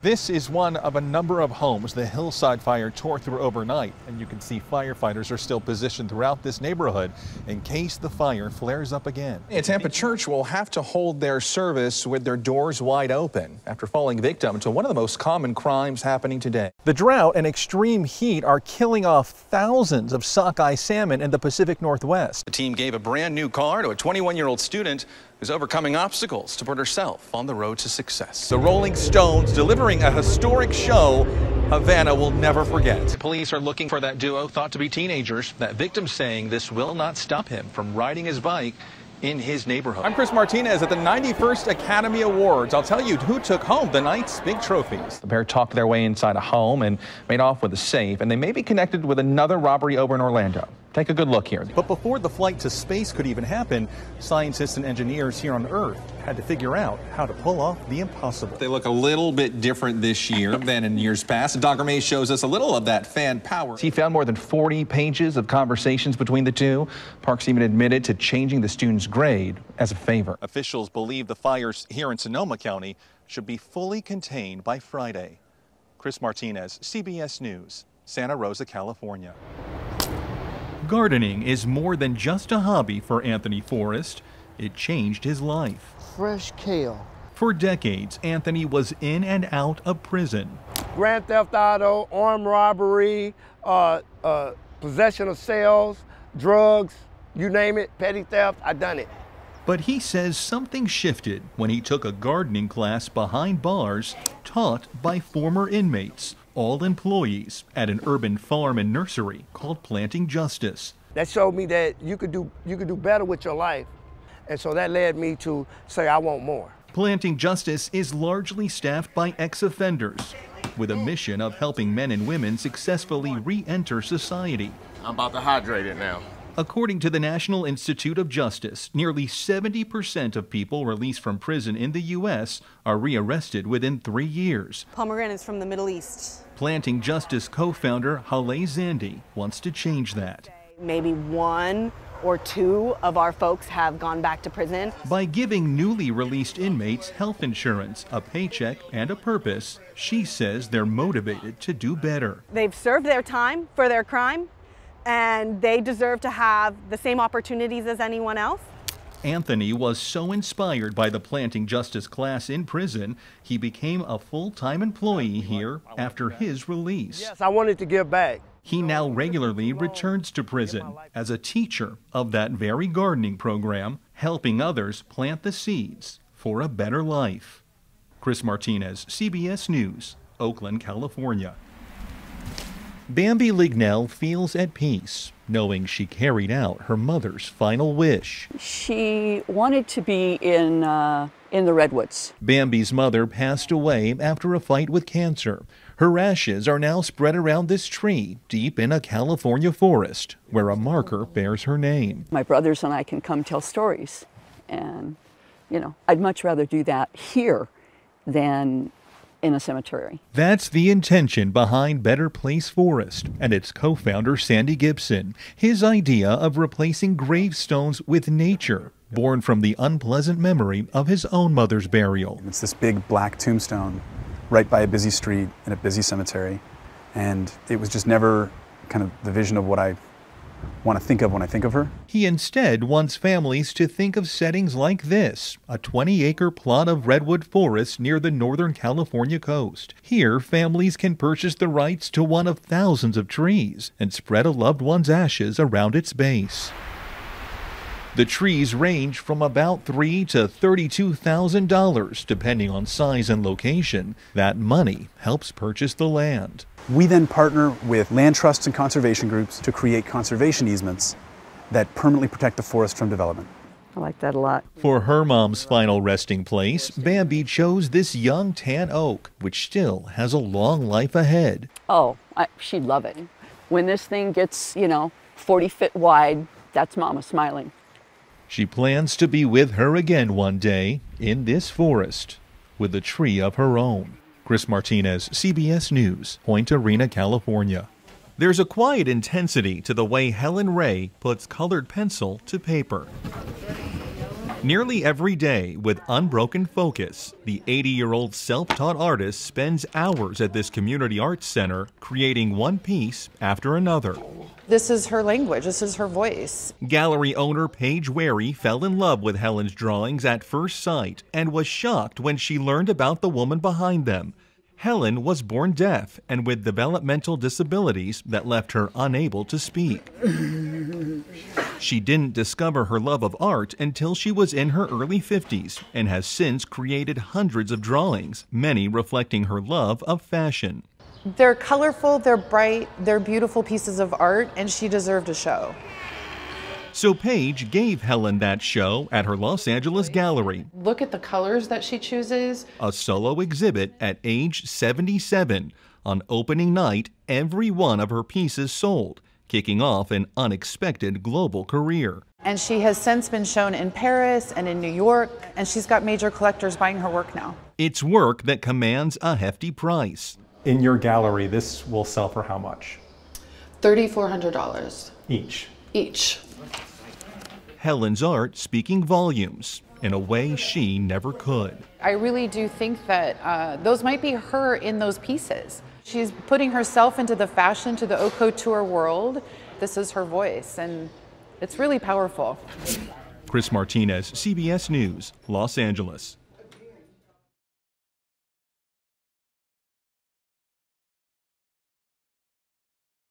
This is one of a number of homes the hillside fire tore through overnight, and you can see firefighters are still positioned throughout this neighborhood in case the fire flares up again. A Tampa church will have to hold their service with their doors wide open after falling victim to one of the most common crimes happening today. The drought and extreme heat are killing off thousands of sockeye salmon in the Pacific Northwest. The team gave a brand new car to a 21-year-old student who's overcoming obstacles to put herself on the road to success. The Rolling Stones delivering a historic show Havana will never forget. Police are looking for that duo thought to be teenagers. That victim saying this will not stop him from riding his bike in his neighborhood. I'm Chris Martinez at the 91st Academy Awards. I'll tell you who took home the night's big trophies. The pair talked their way inside a home and made off with a safe, and they may be connected with another robbery over in Orlando. Take a good look here. But before the flight to space could even happen, scientists and engineers here on Earth had to figure out how to pull off the impossible. They look a little bit different this year than in years past. Dr. May shows us a little of that fan power. He found more than 40 pages of conversations between the two. Parks even admitted to changing the student's grade as a favor. Officials believe the fires here in Sonoma County should be fully contained by Friday. Chris Martinez, CBS News, Santa Rosa, California. Gardening is more than just a hobby for Anthony Forrest. It changed his life. Fresh kale. For decades, Anthony was in and out of prison. Grand theft auto, armed robbery, possession of cells, drugs, you name it, petty theft, I done it. But he says something shifted when he took a gardening class behind bars taught by former inmates, all employees at an urban farm and nursery called Planting Justice. That showed me that you could do better with your life. And so that led me to say I want more. Planting Justice is largely staffed by ex-offenders with a mission of helping men and women successfully re-enter society. I'm about to hydrate it now. According to the National Institute of Justice, nearly 70% of people released from prison in the U.S. are rearrested within 3 years. Pomegranates from the Middle East. Planting Justice co-founder Haleh Zandi wants to change that. Maybe 1 or 2 of our folks have gone back to prison. By giving newly released inmates health insurance, a paycheck, and a purpose, she says they're motivated to do better. They've served their time for their crime, and they deserve to have the same opportunities as anyone else. Anthony was so inspired by the Planting Justice class in prison, he became a full-time employee here after his release. Yes, I wanted to give back. He now regularly returns to prison as a teacher of that very gardening program, helping others plant the seeds for a better life. Chris Martinez, CBS News, Oakland, California. Bambi Lignell feels at peace, knowing she carried out her mother's final wish. She wanted to be in the redwoods. Bambi's mother passed away after a fight with cancer. Her ashes are now spread around this tree deep in a California forest, where a marker bears her name. My brothers and I can come tell stories, and, you know, I'd much rather do that here than in a cemetery. That's the intention behind Better Place Forest and its co-founder Sandy Gibson. His idea of replacing gravestones with nature, born from the unpleasant memory of his own mother's burial. It's this big black tombstone right by a busy street in a busy cemetery, and it was just never kind of the vision of what I want to think of when I think of her. He instead wants families to think of settings like this, a 20-acre plot of redwood forest near the Northern California coast. Here, families can purchase the rights to one of thousands of trees and spread a loved one's ashes around its base. The trees range from about $3,000 to $32,000, depending on size and location. That money helps purchase the land. We then partner with land trusts and conservation groups to create conservation easements that permanently protect the forest from development. I like that a lot. For her mom's final resting place, Bambi chose this young tan oak, which still has a long life ahead. Oh, she'd love it. When this thing gets, 40 feet wide, that's Mama smiling. She plans to be with her again one day in this forest with a tree of her own. Chris Martinez, CBS News, Point Arena, California. There's a quiet intensity to the way Helen Ray puts colored pencil to paper. Nearly every day, with unbroken focus, the 80-year-old self-taught artist spends hours at this community arts center creating one piece after another. This is her language, this is her voice. Gallery owner Paige Wary fell in love with Helen's drawings at first sight and was shocked when she learned about the woman behind them. Helen was born deaf and with developmental disabilities that left her unable to speak. She didn't discover her love of art until she was in her early 50s and has since created hundreds of drawings, many reflecting her love of fashion. They're colorful, they're bright, they're beautiful pieces of art, and she deserved a show. So Paige gave Helen that show at her Los Angeles gallery. Look at the colors that she chooses. A solo exhibit at age 77. On opening night, every one of her pieces sold, kicking off an unexpected global career. And she has since been shown in Paris and in New York, and she's got major collectors buying her work now. It's work that commands a hefty price. In your gallery, this will sell for how much? $3,400. Each. Helen's art speaking volumes in a way she never could. I really do think that those might be her in those pieces. She's putting herself into the fashion, to the haute couture world. This is her voice, and it's really powerful. Chris Martinez, CBS News, Los Angeles.